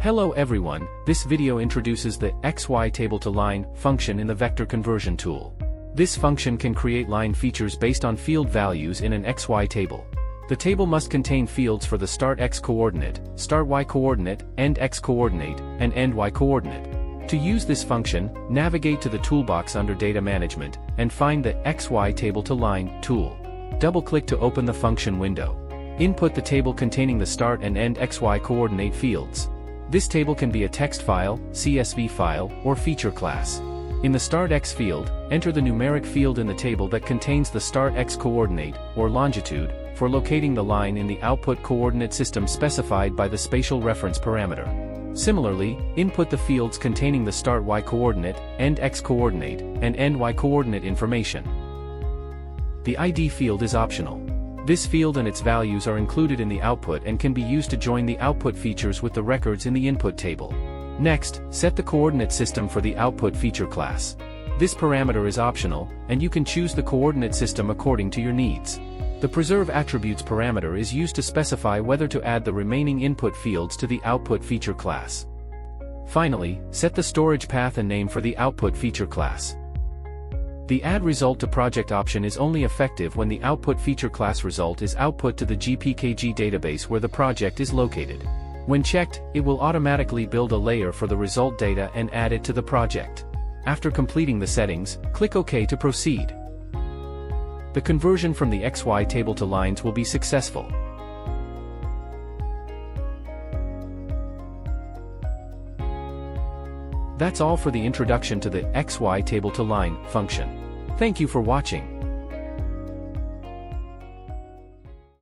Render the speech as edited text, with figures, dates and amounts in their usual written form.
Hello everyone, this video introduces the XY table to line function in the vector conversion tool. This function can create line features based on field values in an XY table. The table must contain fields for the start X coordinate, start Y coordinate, end X coordinate, and end Y coordinate. To use this function, navigate to the toolbox under Data Management, and find the XY table to line tool. Double-click to open the function window. Input the table containing the start and end XY coordinate fields. This table can be a text file, CSV file, or feature class. In the Start X field, enter the numeric field in the table that contains the start X coordinate, or longitude, for locating the line in the output coordinate system specified by the spatial reference parameter. Similarly, input the fields containing the start Y coordinate, end X coordinate, and end Y coordinate information. The ID field is optional. This field and its values are included in the output and can be used to join the output features with the records in the input table. Next, set the coordinate system for the output feature class. This parameter is optional, and you can choose the coordinate system according to your needs. The preserve attributes parameter is used to specify whether to add the remaining input fields to the output feature class. Finally, set the storage path and name for the output feature class. The Add Result to Project option is only effective when the output feature class result is output to the GPKG database where the project is located. When checked, it will automatically build a layer for the result data and add it to the project. After completing the settings, click OK to proceed. The conversion from the XY table to lines will be successful. That's all for the introduction to the XY table to line function. Thank you for watching.